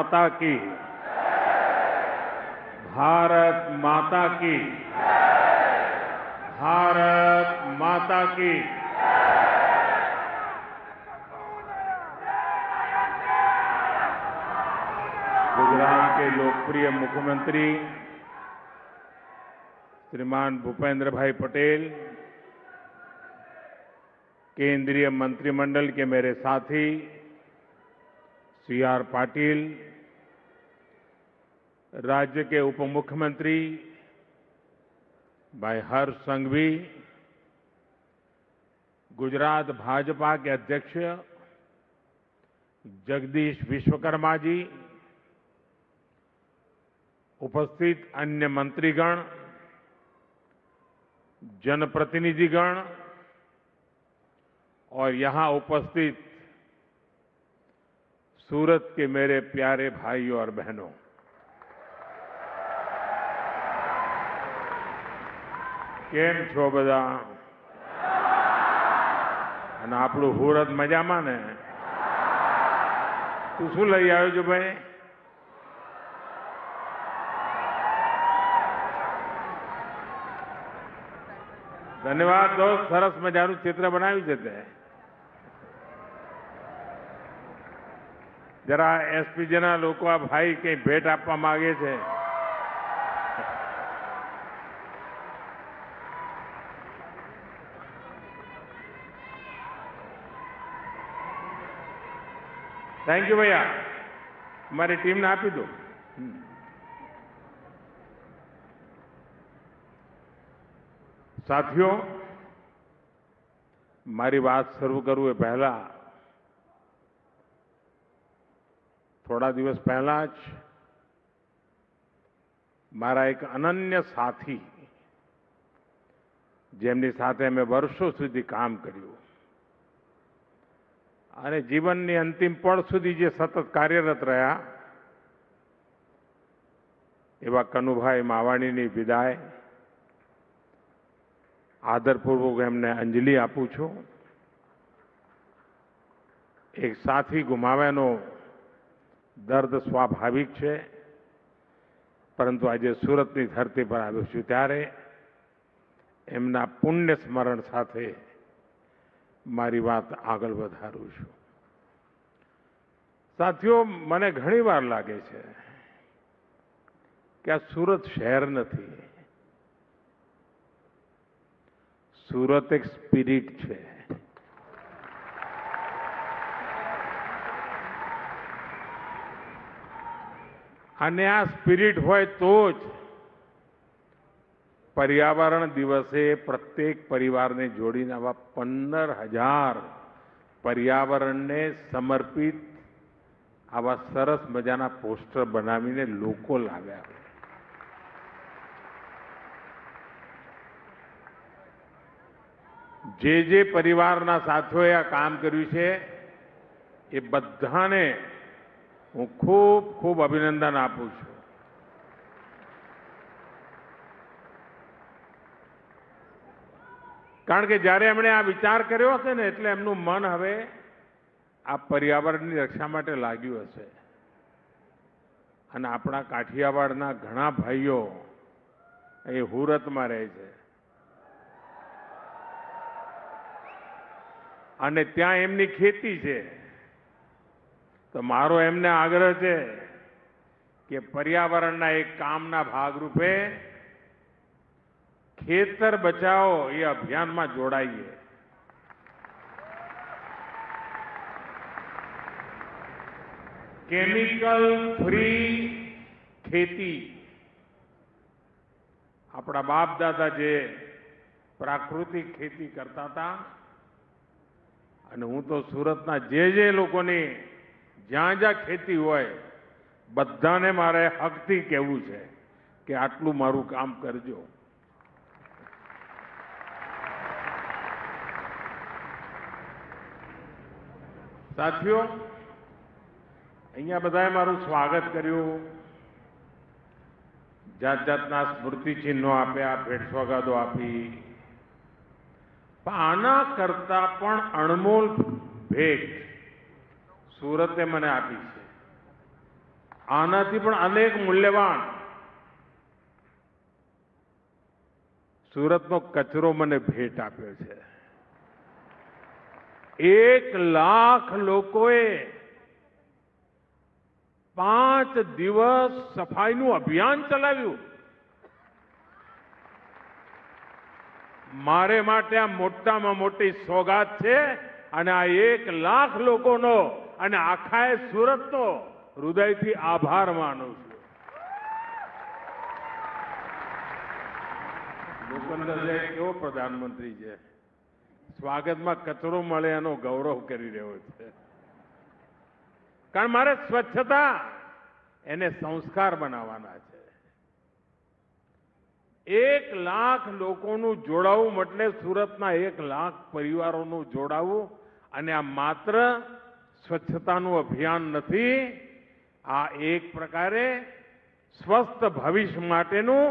माता की, भारत माता की, भारत माता की। गुजरात के लोकप्रिय मुख्यमंत्री श्रीमान भूपेंद्र भाई पटेल, केंद्रीय मंत्रिमंडल के मेरे साथी सी आर पाटिल, राज्य के उप मुख्यमंत्री भाई हर्ष संघवी, गुजरात भाजपा के अध्यक्ष जगदीश विश्वकर्मा जी, उपस्थित अन्य मंत्रीगण, जनप्रतिनिधिगण और यहां उपस्थित सूरत के मेरे प्यारे भाइयों और बहनों, કેમ છો બધા? અને આપણું હુરત મજામાં ને? તું શું લઈ આવ્યો છો ભાઈ? ધન્યવાદ દોસ્ત, સરસ મજાનું ચિત્ર બનાવ્યું છે તે. જરા એસપીજીના લોકો આ ભાઈ કંઈ ભેટ આપવા માંગે છે. થેન્ક યુ ભૈયા, મારી ટીમને આપી દો. સાથીઓ, મારી વાત શરૂ કરું એ પહેલા થોડા દિવસ પહેલા જ મારા એક અનન્ય સાથી, જેમની સાથે મેં વર્ષો સુધી કામ કર્યું અને જીવનની અંતિમ પળ સુધી જે સતત કાર્યરત રહ્યા, એવા કનુભાઈ માવાણીની વિદાય આદરપૂર્વક એમને અંજલિ આપું છું. એક સાથી ગુમાવ્યાનો દર્દ સ્વાભાવિક છે, પરંતુ આજે સુરતની ધરતી પર આવ્યો છું ત્યારે એમના પુણ્ય સ્મરણ સાથે મારી વાત આગળ વધારું છું. સાથીઓ, મને ઘણીવાર લાગે છે કે આ સુરત શહેર નથી, સુરત એક સ્પિરિટ છે. અને આ સ્પિરિટ હોય તો જ પર્યાવરણ દિવસે પ્રત્યેક પરિવારને જોડીને આવા 15,000 પર્યાવરણને સમર્પિત આવા સરસ મજાના પોસ્ટર બનાવીને લોકો લાવ્યા. જે પરિવારના સાથીઓએ આ કામ કર્યું છે એ બધાને હું ખૂબ ખૂબ અભિનંદન આપું છું. કારણ કે જ્યારે એમણે આ વિચાર કર્યો હશે ને એટલે એમનું મન હવે આ પર્યાવરણની રક્ષા માટે લાગ્યું હશે. અને આપણા કાઠિયાવાડના ઘણા ભાઈઓ અહીં હુરતમાં રહે છે અને ત્યાં એમની ખેતી છે. તો મારો એમને આગ્રહ છે કે પર્યાવરણના એક કામના ભાગરૂપે ખેતર બચાવો એ અભિયાનમાં જોડાઈએ. કેમિકલ ફ્રી ખેતી, આપણા બાપ દાદા જે પ્રાકૃતિક ખેતી કરતા હતા, અને હું તો સુરતના જે લોકોની જ્યાં જ્યાં ખેતી હોય બધાને મારે હકથી કહેવું છે કે આટલું મારું કામ કરજો. સાથીઓ, અહીંયા બધાએ મારું સ્વાગત કર્યું, જાત જાતના સ્મૃતિ ચિહ્નો આપ્યા, ભેટ સોગાદો આપી. પણ આના કરતા પણ અણમોલ ભેટ સુરતે મને આપી છે. આનાથી પણ અનેક મૂલ્યવાન સુરતનો કચરો મને ભેટ આપ્યો છે. 1 લાખ લોકોએ 5 દિવસ સફાઈનું અભિયાન ચલાવ્યું. મારે માટે આ મોટામાં મોટી સોગાત છે અને આ 1 લાખ લોકોનો અને આખા સુરતનો હૃદયથી આભાર માનું છું. લોકોને કેવો પ્રધાનમંત્રી છે, સ્વાગતમાં કચરો મળે એનો ગૌરવ કરી રહ્યો છે. કારણ મારે સ્વચ્છતા એને સંસ્કાર બનાવવાના છે. 1 લાખ લોકોનું જોડાવું એટલે સુરતના 1 લાખ પરિવારોનું જોડાવું. અને આ માત્ર સ્વચ્છતાનું અભિયાન નથી, આ એક પ્રકારે સ્વસ્થ ભવિષ્ય માટેનું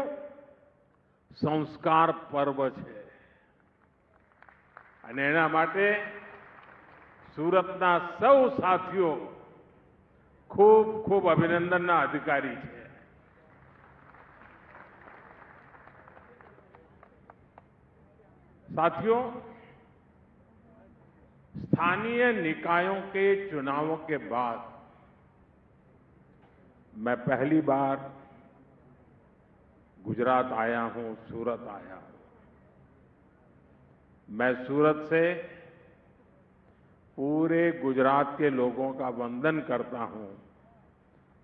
સંસ્કાર પર્વ છે. અને એના માટે સુરતના સૌ સાથીઓ ખૂબ ખૂબ અભિનંદનના અધિકારી છે. साथियों, स्थानीय निकायों के चुनावों के बाद मैं पहली बार गुजरात आया हूं, सूरत आया हूं. मैं सूरत से पूरे गुजरात के लोगों का वंदन करता हूं,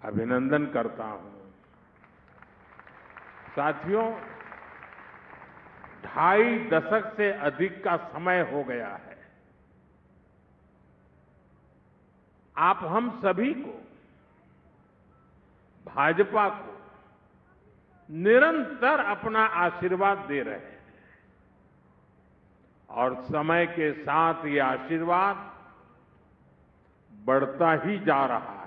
अभिनंदन करता हूं. साथियों, 2.5 दशक से अधिक का समय हो गया है. आप हम सभी को, भाजपा को निरंतर अपना आशीर्वाद दे रहे हैं और समय के साथ ये आशीर्वाद बढ़ता ही जा रहा है.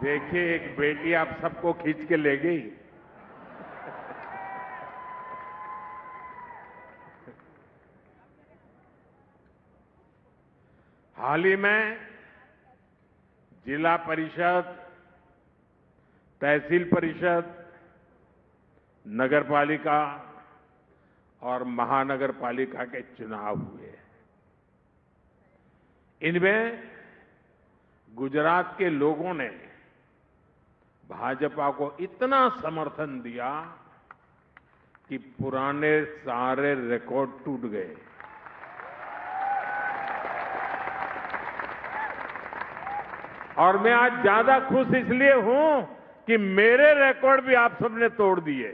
देखिए, एक बेटी आप सबको खींच के ले गई. हाल ही में जिला परिषद, तहसील परिषद, नगर पालिका और महानगर पालिका के चुनाव हुए. इनमें गुजरात के लोगों ने भाजपा को इतना समर्थन दिया कि पुराने सारे रिकॉर्ड टूट गए. और मैं आज ज्यादा खुश इसलिए हूं कि मेरे रिकॉर्ड भी आप सबने तोड़ दिए.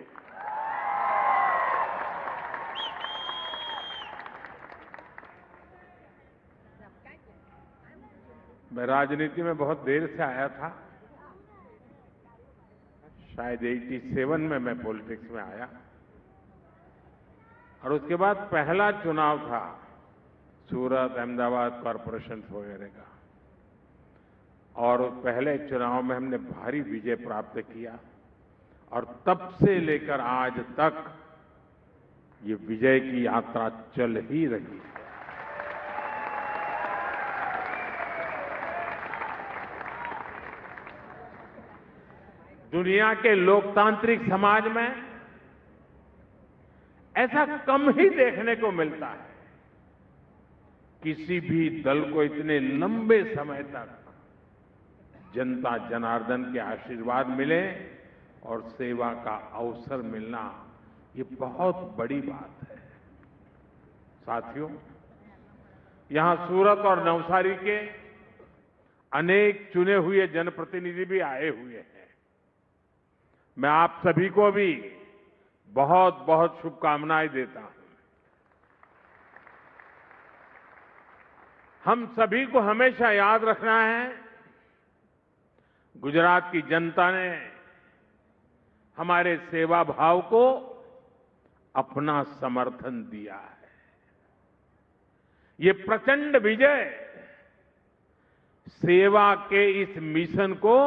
मैं राजनीति में बहुत देर से आया था. शायद 87 में मैं पॉलिटिक्स में आया और उसके बाद पहला चुनाव था सूरत, अहमदाबाद कॉरपोरेशन वगैरह का. और उस पहले चुनाव में हमने भारी विजय प्राप्त किया और तब से लेकर आज तक ये विजय की यात्रा चल ही रही है. दुनिया के लोकतांत्रिक समाज में ऐसा कम ही देखने को मिलता है. किसी भी दल को इतने लंबे समय तक जनता जनार्दन के आशीर्वाद मिले और सेवा का अवसर मिलना, ये बहुत बड़ी बात है. साथियों, यहां सूरत और नवसारी के अनेक चुने हुए जनप्रतिनिधि भी आए हुए हैं. मैं आप सभी को भी बहुत बहुत शुभकामनाएं देता हूं. हम सभी को हमेशा याद रखना है, गुजरात की जनता ने हमारे सेवा भाव को अपना समर्थन दिया है. ये प्रचंड विजय सेवा के इस मिशन को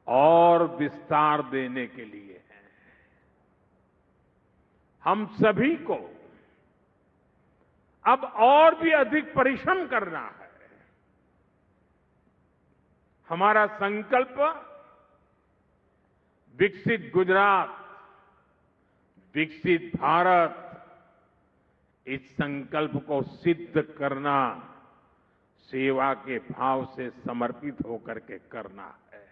और विस्तार देने के लिए है। हम सभी को अब और भी अधिक परिश्रम करना है। हमारा संकल्प विकसित गुजरात, विकसित भारत, इस संकल्प को सिद्ध करना सेवा के भाव से समर्पित होकर के करना है।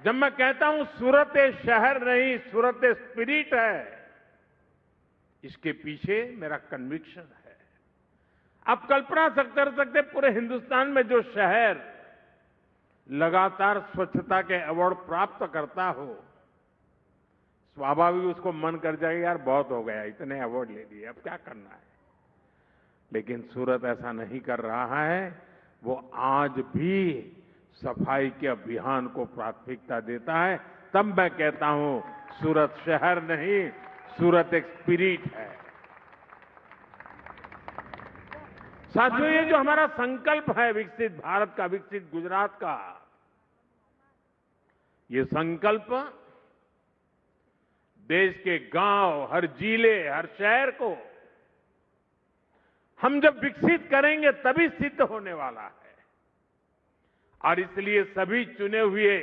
जब मैं कहता हूं सूरत एक शहर नहीं, सूरत एक स्पिरिट है, इसके पीछे मेरा कन्विक्शन है। आप कल्पना कर सकते पूरे हिंदुस्तान में जो शहर लगातार स्वच्छता के अवार्ड प्राप्त करता हो, स्वाभाविक उसको मन कर जाएगा यार बहुत हो गया, इतने अवार्ड ले लिए, अब क्या करना है। लेकिन सूरत ऐसा नहीं कर रहा है। वो आज भी सफाई के अभियान को प्राथमिकता देता है। तब मैं कहता हूं सूरत शहर नहीं, सूरत एक स्पिरिट है। साथियों, ये जो हमारा संकल्प है विकसित भारत का, विकसित गुजरात का, ये संकल्प देश के गांव, हर जिले, हर शहर को हम जब विकसित करेंगे तभी सिद्ध होने वाला है। और इसलिए सभी चुने हुए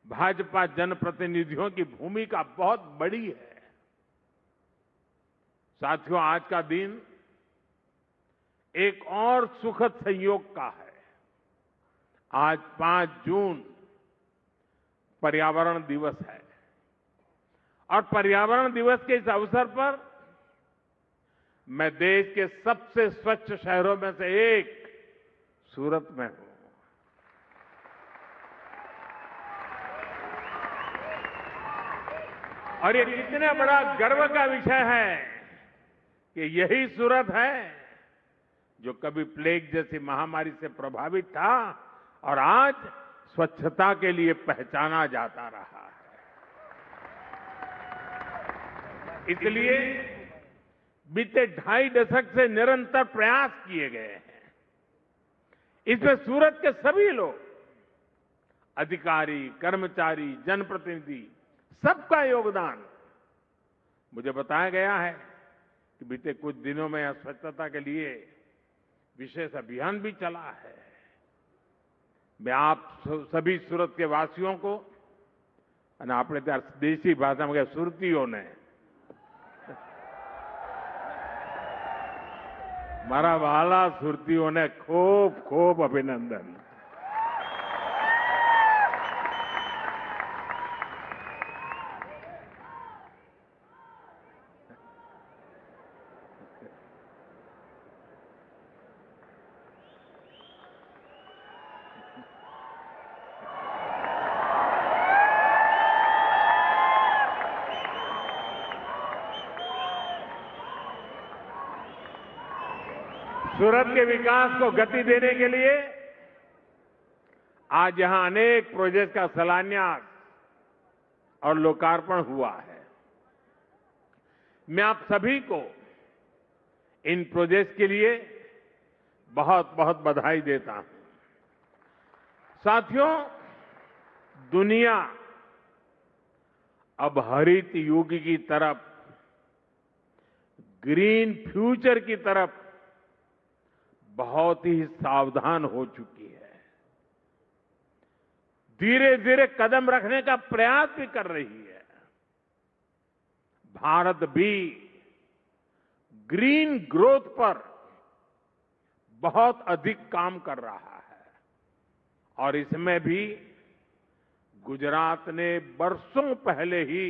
भाजपा जनप्रतिनिधियों की भूमिका बहुत बड़ी है। साथियों, आज का दिन एक और सुखद संयोग का है। आज 5 जून पर्यावरण दिवस है और पर्यावरण दिवस के इस अवसर पर मैं देश के सबसे स्वच्छ शहरों में से एक सूरत में हूं। और ये कितना बड़ा गर्व का विषय है कि यही सूरत है जो कभी प्लेग जैसी महामारी से प्रभावित था और आज स्वच्छता के लिए पहचाना जाता रहा है। इसलिए बीते 2.5 दशक से निरंतर प्रयास किए गए हैं। इसमें सूरत के सभी लोग, अधिकारी, कर्मचारी, जनप्रतिनिधि, सबका योगदान। मुझे बताया गया है कि बीते कुछ दिनों में स्वच्छता के लिए विशेष अभियान भी चला है। मैं आप सभी सूरत के वासियों को, आपने त्यार देसी भाषा में सुरतीओं ने, मारा वाला सुरतीओं ने खूब खूब अभिनंदन। सूरत के विकास को गति देने के लिए आज यहां अनेक प्रोजेक्ट का शिलान्यास और लोकार्पण हुआ है। मैं आप सभी को इन प्रोजेक्ट के लिए बहुत बहुत बधाई देता हूं। साथियों, दुनिया अब हरित युग की तरफ, ग्रीन फ्यूचर की तरफ बहुत ही सावधान हो चुकी है। धीरे धीरे कदम रखने का प्रयास भी कर रही है। भारत भी ग्रीन ग्रोथ पर बहुत अधिक काम कर रहा है और इसमें भी गुजरात ने बरसों पहले ही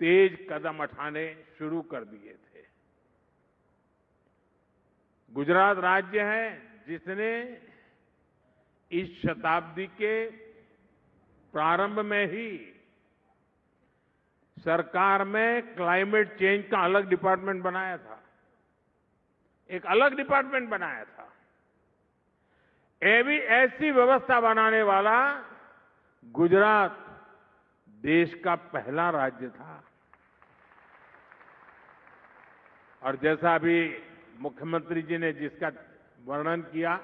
तेज कदम उठाने शुरू कर दिए थे। गुजरात राज्य है जिसने इस शताब्दी के प्रारंभ में ही सरकार में क्लाइमेट चेंज का अलग डिपार्टमेंट बनाया था। एक अलग डिपार्टमेंट बनाया था। ऐसी व्यवस्था बनाने वाला गुजरात देश का पहला राज्य था। और जैसा अभी मुख्यमंत्री जी ने जिसका वर्णन किया,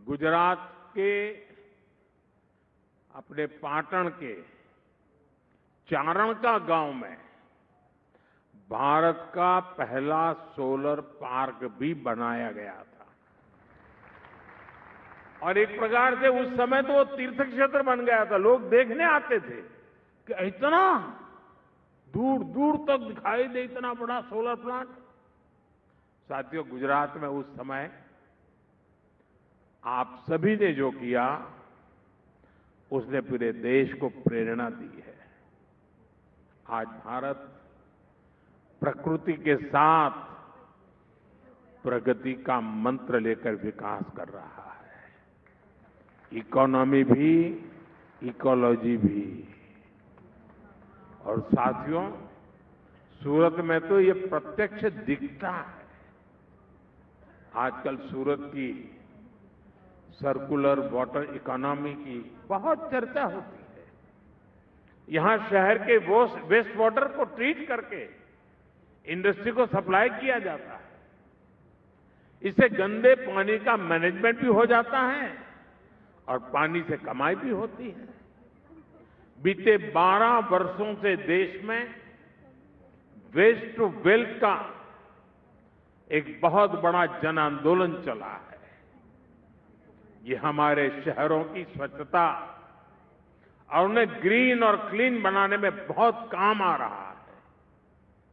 गुजरात के अपने पाटण के चारण का गांव में भारत का पहला सोलर पार्क भी बनाया गया था। और एक प्रकार से उस समय तो वो तीर्थ क्षेत्र बन गया था। लोग देखने आते थे कि इतना दूर दूर तक दिखाई दे इतना बड़ा सोलर प्लांट। साथियों, गुजरात में उस समय आप सभी ने जो किया उसने पूरे देश को प्रेरणा दी है। आज भारत प्रकृति के साथ प्रगति का मंत्र लेकर विकास कर रहा है। इकोनॉमी भी, इकोलॉजी भी। और साथियों, सूरत में तो ये प्रत्यक्ष दिखता है। आजकल सूरत की सर्कुलर वाटर इकोनॉमी की बहुत चर्चा होती है। यहां शहर के वेस्ट वाटर को ट्रीट करके इंडस्ट्री को सप्लाई किया जाता है। इससे गंदे पानी का मैनेजमेंट भी हो जाता है और पानी से कमाई भी होती है। बीते 12 वर्षों से देश में वेस्ट टू वेल्थ का एक बहुत बड़ा जन आंदोलन चला है। ये हमारे शहरों की स्वच्छता और उन्हें ग्रीन और क्लीन बनाने में बहुत काम आ रहा है।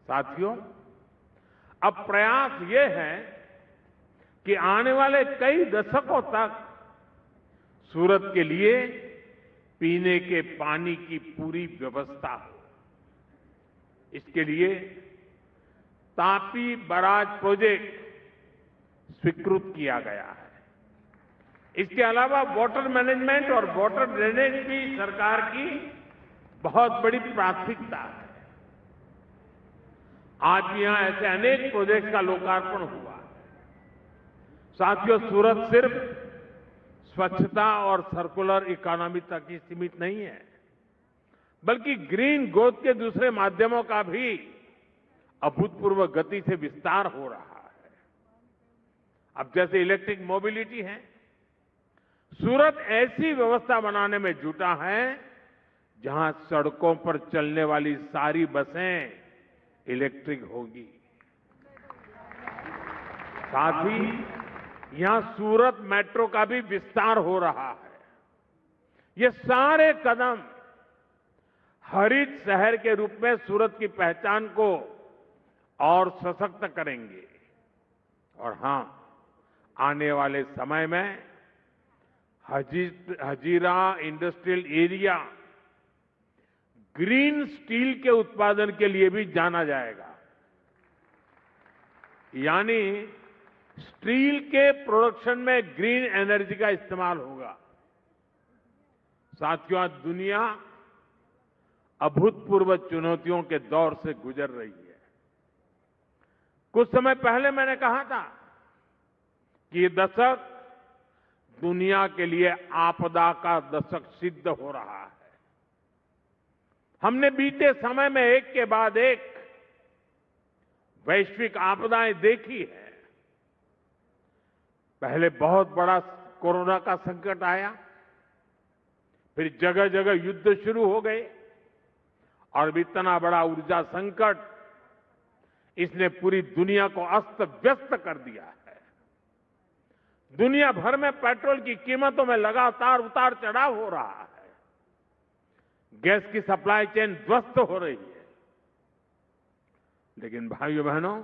साथियों, अब प्रयास ये है कि आने वाले कई दशकों तक सूरत के लिए पीने के पानी की पूरी व्यवस्था हो। इसके लिए तापी बराज प्रोजेक्ट स्वीकृत किया गया है। इसके अलावा वाटर मैनेजमेंट और वाटर ड्रेनेज भी सरकार की बहुत बड़ी प्राथमिकता है। आज यहां ऐसे अनेक प्रोजेक्ट का लोकार्पण हुआ। साथियों, सूरत सिर्फ स्वच्छता और सर्कुलर इकोनॉमी तक ही सीमित नहीं है, बल्कि ग्रीन ग्रोथ के दूसरे माध्यमों का भी अभूतपूर्व गति से विस्तार हो रहा है। अब जैसे इलेक्ट्रिक मोबिलिटी है, सूरत ऐसी व्यवस्था बनाने में जुटा है जहां सड़कों पर चलने वाली सारी बसें इलेक्ट्रिक होगी। साथ ही यहां सूरत मेट्रो का भी विस्तार हो रहा है। ये सारे कदम हरित शहर के रूप में सूरत की पहचान को और सशक्त करेंगे। और हां, आने वाले समय में Hazira industrial area green steel के उत्पादन के लिए भी जाना जाएगा। यानी स्टील के प्रोडक्शन में ग्रीन एनर्जी का इस्तेमाल होगा। साथियों, आज दुनिया अभूतपूर्व चुनौतियों के दौर से गुजर रही है। कुछ समय पहले मैंने कहा था कि ये दशक दुनिया के लिए आपदा का दशक सिद्ध हो रहा है। हमने बीते समय में एक के बाद एक वैश्विक आपदाएं देखी है। पहले बहुत बड़ा कोरोना का संकट आया, फिर जगह जगह युद्ध शुरू हो गए, और इतना बड़ा ऊर्जा संकट, इसने पूरी दुनिया को अस्त व्यस्त कर दिया है। दुनिया भर में पेट्रोल की कीमतों में लगातार उतार चढ़ाव हो रहा है। गैस की सप्लाई चेन ध्वस्त हो रही है। लेकिन भाइयों बहनों,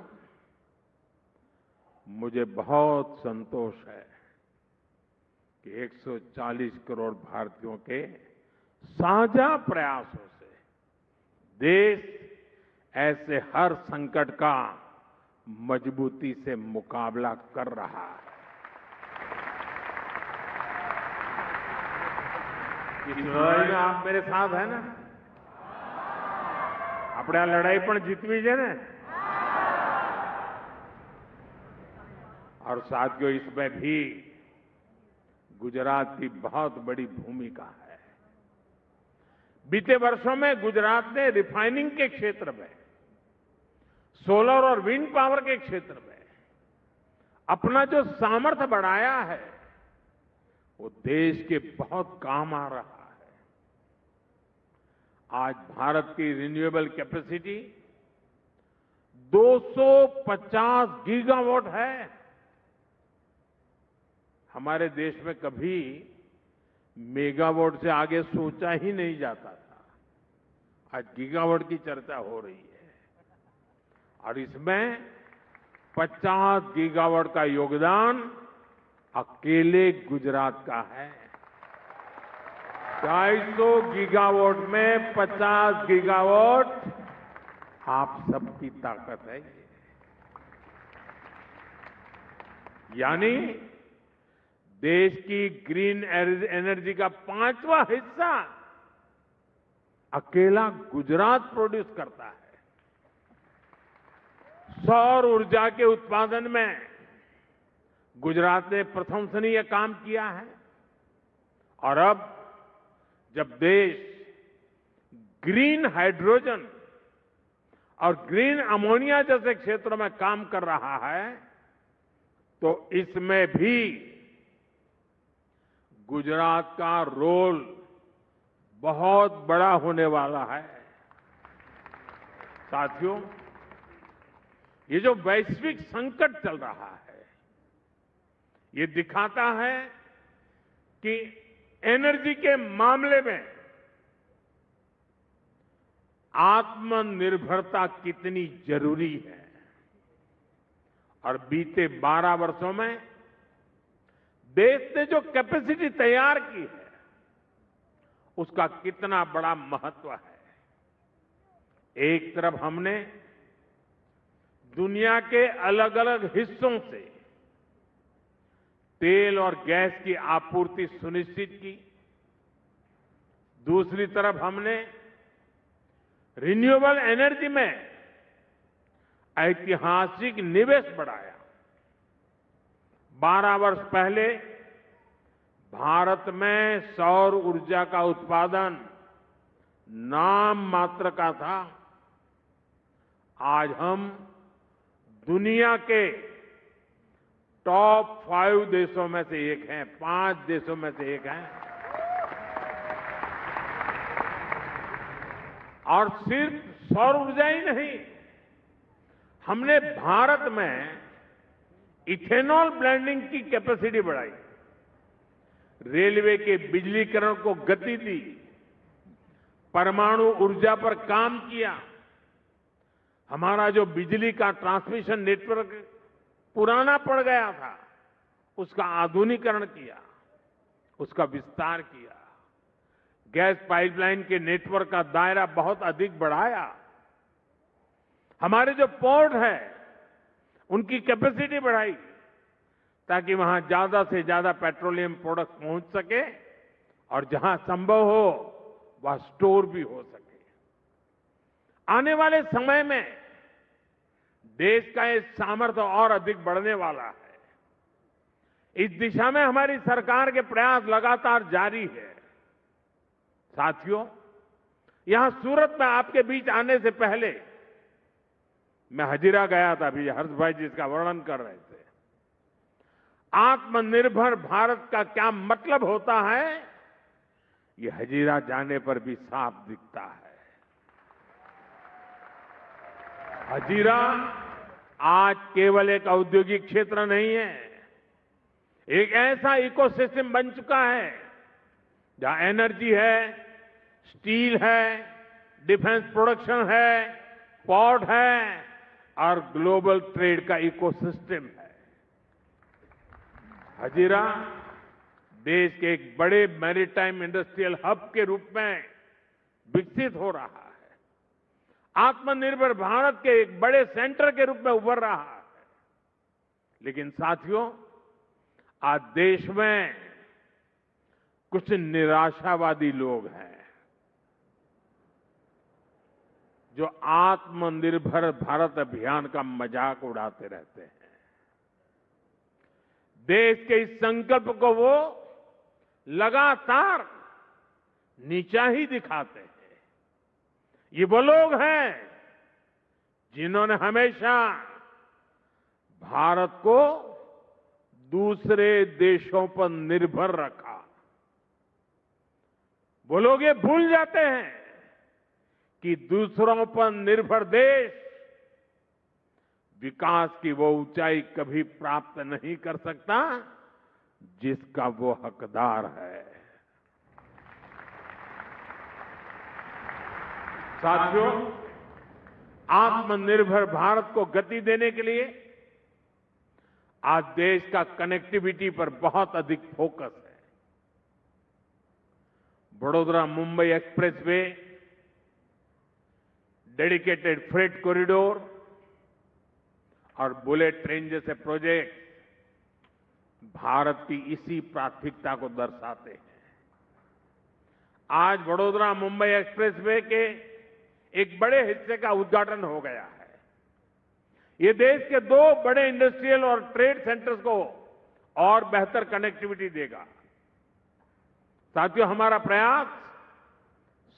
मुझे बहुत संतोष है कि 140 करोड़ भारतीयों के साझा प्रयासों से देश ऐसे हर संकट का मजबूती से मुकाबला कर रहा है। इस लड़ाई में आप मेरे साथ है ना? આપણે આ લડાઈ પણ જીતવી છે ને? और साथियों, इसमें भी गुजरात की बहुत बड़ी भूमिका है। बीते वर्षों में गुजरात ने रिफाइनिंग के क्षेत्र में, सोलर और विंड पावर के क्षेत्र में अपना जो सामर्थ्य बढ़ाया है, वो देश के बहुत काम आ रहा है। आज भारत की रिन्यूएबल कैपेसिटी 250 गीगावाट है। हमारे देश में कभी मेगावाट से आगे सोचा ही नहीं जाता था। आज गीगावाट की चर्चा हो रही है और इसमें 50 गीगावाट का योगदान अकेले गुजरात का है। 250 गीगावाट में 50 गीगावाट आप सबकी ताकत है ये। यानी देश की ग्रीन एनर्जी का 5वां हिस्सा अकेला गुजरात प्रोड्यूस करता है। सौर ऊर्जा के उत्पादन में गुजरात ने प्रशंसनीय काम किया है और अब जब देश ग्रीन हाइड्रोजन और ग्रीन अमोनिया जैसे क्षेत्रों में काम कर रहा है तो इसमें भी गुजरात का रोल बहुत बड़ा होने वाला है। साथियों, ये जो वैश्विक संकट चल रहा है ये दिखाता है कि एनर्जी के मामले में आत्मनिर्भरता कितनी जरूरी है। और बीते 12 वर्षों में देश ने जो कैपेसिटी तैयार की है उसका कितना बड़ा महत्व है। एक तरफ हमने दुनिया के अलग अलग हिस्सों से तेल और गैस की आपूर्ति सुनिश्चित की, दूसरी तरफ हमने रिन्यूएबल एनर्जी में ऐतिहासिक निवेश बढ़ाया। 12 वर्ष पहले भारत में सौर ऊर्जा का उत्पादन नाम मात्र का था। आज हम दुनिया के टॉप 5 देशों में से एक हैं, 5 देशों में से एक हैं। और सिर्फ सौर ऊर्जा ही नहीं, हमने भारत में इथेनॉल ब्लेंडिंग की कैपेसिटी बढ़ाई, रेलवे के बिजलीकरण को गति दी, परमाणु ऊर्जा पर काम किया। हमारा जो बिजली का ट्रांसमिशन नेटवर्क पुराना पड़ गया था उसका आधुनिकीकरण किया, उसका विस्तार किया। गैस पाइपलाइन के नेटवर्क का दायरा बहुत अधिक बढ़ाया। हमारे जो पोर्ट है उनकी कैपेसिटी बढ़ाई ताकि वहां ज्यादा से ज्यादा पेट्रोलियम प्रोडक्ट पहुंच सके और जहां संभव हो वह स्टोर भी हो सके। आने वाले समय में देश का ये सामर्थ्य और अधिक बढ़ने वाला है। इस दिशा में हमारी सरकार के प्रयास लगातार जारी है। साथियों, यहां सूरत में आपके बीच आने से पहले मैं हजीरा गया था। अभी हर्ष भाई जी इसका वर्णन कर रहे थे। आत्मनिर्भर भारत का क्या मतलब होता है ये हजीरा जाने पर भी साफ दिखता है। हजीरा आज केवल एक औद्योगिक क्षेत्र नहीं है, एक ऐसा इकोसिस्टम बन चुका है जहां एनर्जी है, स्टील है, डिफेंस प्रोडक्शन है, पोर्ट है और ग्लोबल ट्रेड का इकोसिस्टम है। हजीरा देश के एक बड़े मैरीटाइम इंडस्ट्रियल हब के रूप में विकसित हो रहा है, आत्मनिर्भर भारत के एक बड़े सेंटर के रूप में उभर रहा है। लेकिन साथियों, आज देश में कुछ निराशावादी लोग हैं जो आत्मनिर्भर भारत अभियान का मजाक उड़ाते रहते हैं। देश के इस संकल्प को वो लगातार नीचा ही दिखाते हैं। ये वो लोग हैं जिन्होंने हमेशा भारत को दूसरे देशों पर निर्भर रखा। वो लोग ये भूल जाते हैं कि दूसरों पर निर्भर देश विकास की वो ऊंचाई कभी प्राप्त नहीं कर सकता जिसका वो हकदार है। साथियों, आत्मनिर्भर भारत को गति देने के लिए आज देश का कनेक्टिविटी पर बहुत अधिक फोकस है। Vadodara Mumbai expressway, dedicated freight corridor और बुलेट ट्रेन जैसे प्रोजेक्ट भारत की इसी प्राथमिकता को दर्शाते हैं। आज वडोदरा मुंबई एक्सप्रेसवे के एक बड़े हिस्से का उद्घाटन हो गया है। ये देश के 2 बड़े इंडस्ट्रियल और ट्रेड सेंटर्स को और बेहतर कनेक्टिविटी देगा। साथियों, हमारा प्रयास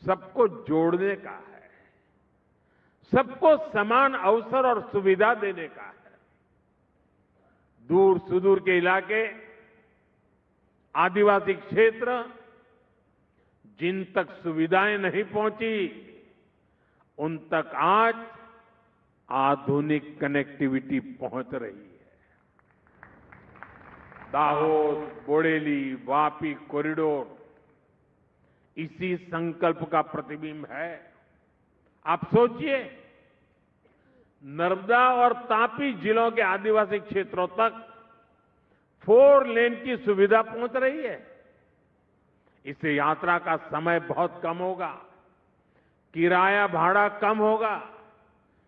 सबको जोड़ने का है, सबको समान अवसर और सुविधा देने का है। दूर सुदूर के इलाके, आदिवासी क्षेत्र, जिन तक सुविधाएं नहीं पहुंची, उन तक आज आधुनिक कनेक्टिविटी पहुंच रही है। दाहोद, बोडेली, वापी कॉरिडोर इसी संकल्प का प्रतिबिंब है। आप सोचिए, नर्मदा और तापी जिलों के आदिवासी क्षेत्रों तक 4 लेन की सुविधा पहुंच रही है। इससे यात्रा का समय बहुत कम होगा, किराया भाड़ा कम होगा,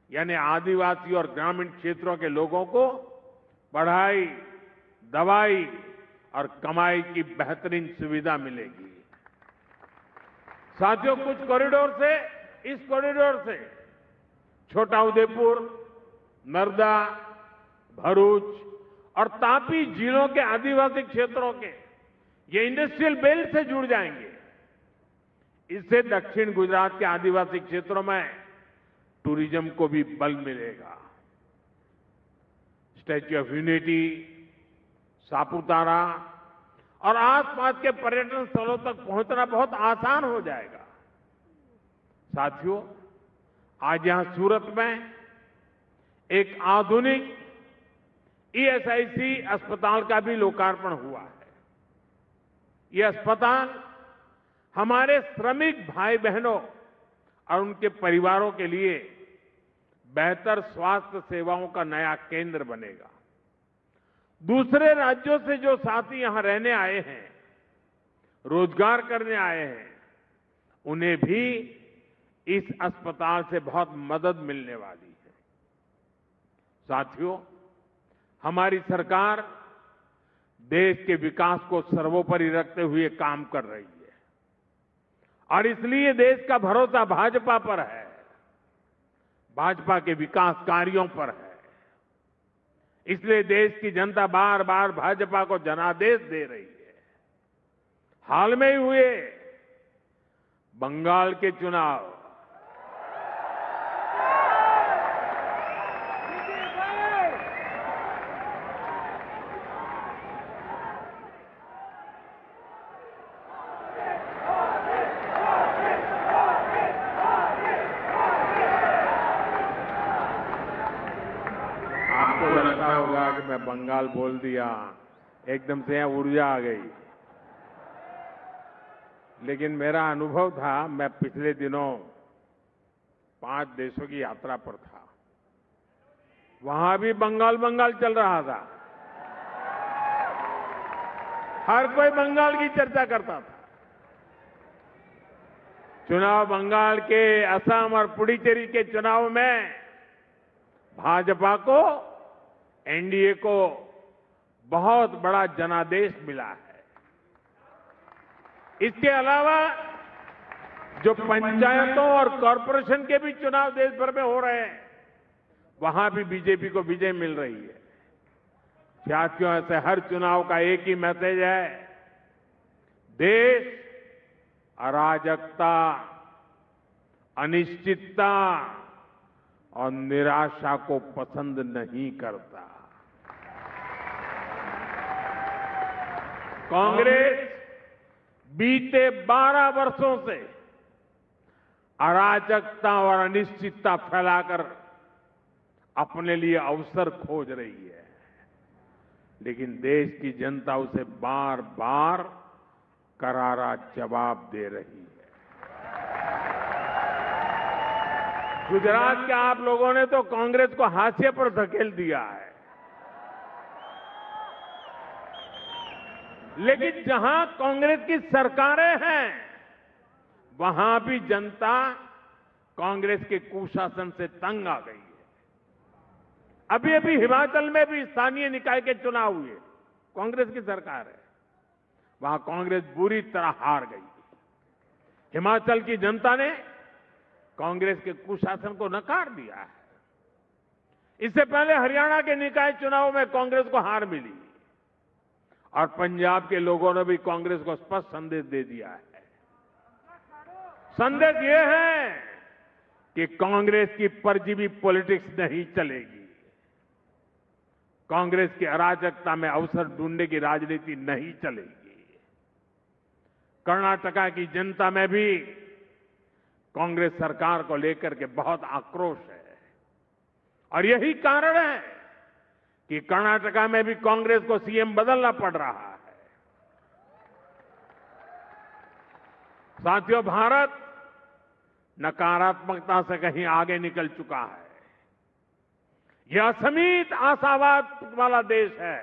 यानी आदिवासी और ग्रामीण क्षेत्रों के लोगों को पढ़ाई, दवाई और कमाई की बेहतरीन सुविधा मिलेगी। साथियों, कुछ कॉरिडोर से, इस कॉरिडोर से छोटा उदेपुर, नर्मदा, भरूच और तापी जिलों के आदिवासी क्षेत्रों के ये इंडस्ट्रियल बेल्ट से जुड़ जाएंगे। इससे दक्षिण गुजरात के आदिवासी क्षेत्रों में टूरिज्म को भी बल मिलेगा। स्टैच्यू ऑफ यूनिटी, सापुतारा और आसपास के पर्यटन स्थलों तक पहुंचना बहुत आसान हो जाएगा। साथियों, आज यहां सूरत में एक आधुनिक ईएसआईसी अस्पताल का भी लोकार्पण हुआ है। यह अस्पताल हमारे श्रमिक भाई बहनों और उनके परिवारों के लिए बेहतर स्वास्थ्य सेवाओं का नया केंद्र बनेगा। दूसरे राज्यों से जो साथी यहां रहने आए हैं, रोजगार करने आए हैं, उन्हें भी इस अस्पताल से बहुत मदद मिलने वाली है। साथियों, हमारी सरकार देश के विकास को सर्वोपरि रखते हुए काम कर रही है और इसलिए देश का भरोसा भाजपा पर है, भाजपा के विकास कार्यों पर है। इसलिए देश की जनता बार बार भाजपा को जनादेश दे रही है। हाल में ही हुए बंगाल के चुनाव, आपको लगता होगा कि मैं बंगाल बोल दिया, एकदम से यहां ऊर्जा आ गई। लेकिन मेरा अनुभव था, मैं पिछले दिनों 5 देशों की यात्रा पर था, वहां भी बंगाल बंगाल चल रहा था। हर कोई बंगाल की चर्चा करता था। चुनाव बंगाल के, असम और पुडुचेरी के चुनाव में भाजपा को, एनडीए को बहुत बड़ा जनादेश मिला है। इसके अलावा जो पंचायतों और कॉरपोरेशन के भी चुनाव देश भर में हो रहे हैं, वहां भी बीजेपी को विजय मिल रही है। साथियों, ऐसे हर चुनाव का एक ही मैसेज है, देश अराजकता, अनिश्चितता और निराशा को पसंद नहीं करता। कांग्रेस बीते 12 वर्षों से अराजकता और अनिश्चितता फैलाकर अपने लिए अवसर खोज रही है, लेकिन देश की जनता उसे बार बार करारा जवाब दे रही है। गुजरात के आप लोगों ने तो कांग्रेस को हाशिए पर धकेल दिया है, लेकिन जहां कांग्रेस की सरकारें हैं, वहां भी जनता कांग्रेस के कुशासन से तंग आ गई है। अभी अभी हिमाचल में भी स्थानीय निकाय के चुनाव हुए, कांग्रेस की सरकार है, वहां कांग्रेस बुरी तरह हार गई। हिमाचल की जनता ने कांग्रेस के कुशासन को नकार दिया है। इससे पहले हरियाणा के निकाय चुनाव में कांग्रेस को हार मिली और पंजाब के लोगों ने भी कांग्रेस को स्पष्ट संदेश दे दिया है। संदेश ये है कि कांग्रेस की परजीवी पॉलिटिक्स नहीं चलेगी, कांग्रेस की अराजकता में अवसर ढूंढने की राजनीति नहीं चलेगी। कर्नाटका की जनता में भी कांग्रेस सरकार को लेकर के बहुत आक्रोश है और यही कारण है कि कर्नाटका में भी कांग्रेस को सीएम बदलना पड़ रहा है। साथियों, भारत नकारात्मकता से कहीं आगे निकल चुका है। यह असीमित आशावाद वाला देश है,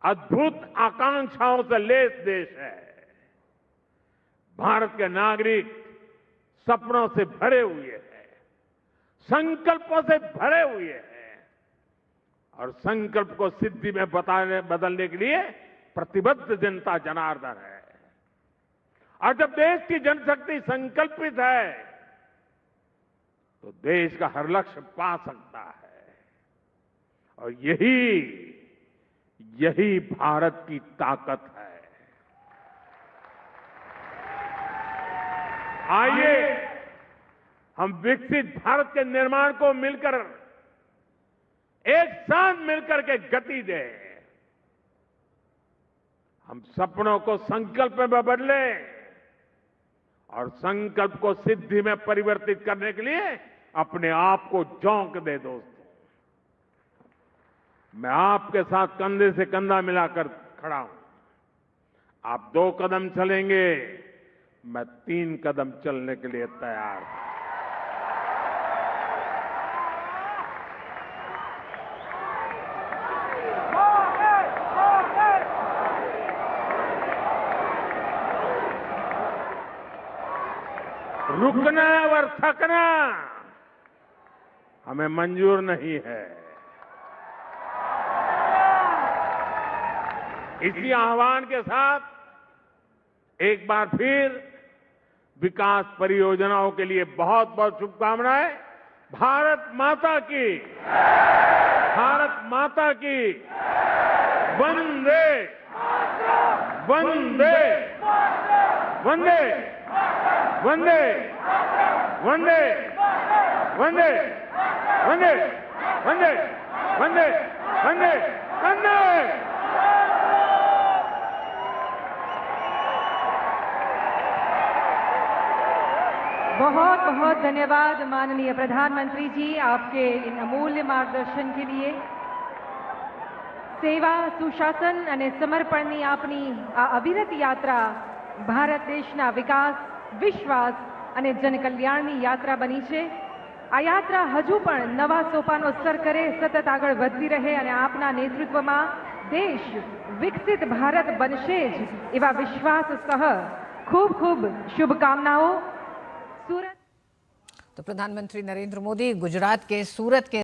अद्भुत आकांक्षाओं से लैस देश है। भारत के नागरिक सपनों से भरे हुए हैं, संकल्पों से भरे हुए हैं और संकल्प को सिद्धि में बदलने के लिए प्रतिबद्ध जनता जनार्दन है। और जब देश की जनशक्ति संकल्पित है तो देश का हर लक्ष्य पा सकता है और यही भारत की ताकत है। आइए हम विकसित भारत के निर्माण को मिलकर एक साथ मिलकर के गति दें। हम सपनों को संकल्प में बदलें और संकल्प को सिद्धि में परिवर्तित करने के लिए अपने आप को झोंक दे। दोस्तों, मैं आपके साथ कंधे से कंधा मिलाकर खड़ा हूं। आप 2 कदम चलेंगे, मैं 3 कदम चलने के लिए तैयार हूं। रुकना और थकना हमें मंजूर नहीं है। इसी आह्वान के साथ एक बार फिर विकास परियोजनाओं के लिए बहुत बहुत शुभकामनाएं। भारत माता की, भारत माता की, वंदे वंदे वंदे वंदे वंदे वंदे वंदे वंदे वंदे वंदे वंदे। बहुत बहुत धन्यवाद माननीय प्रधानमंत्री जी, आपके इन अमूल्य मार्गदर्शन के लिए। सेवा, सुशासन અને સમર્પણની આપની આ અવિરત યાત્રા ભારત દેશના વિકાસ, વિશ્વાસ અને જનકલ્યાણની યાત્રા બની છે। આ યાત્રા હજુ પણ નવા સોપાનો સર કરે, સતત આગળ વધતી રહે અને આપના નેતૃત્વમાં દેશ વિકસિત ભારત બનશે જ એવા વિશ્વાસ સહ ખૂબ ખૂબ શુભકામનાઓ। सूरत। तो प्रधानमंत्री नरेंद्र मोदी गुजरात के सूरत के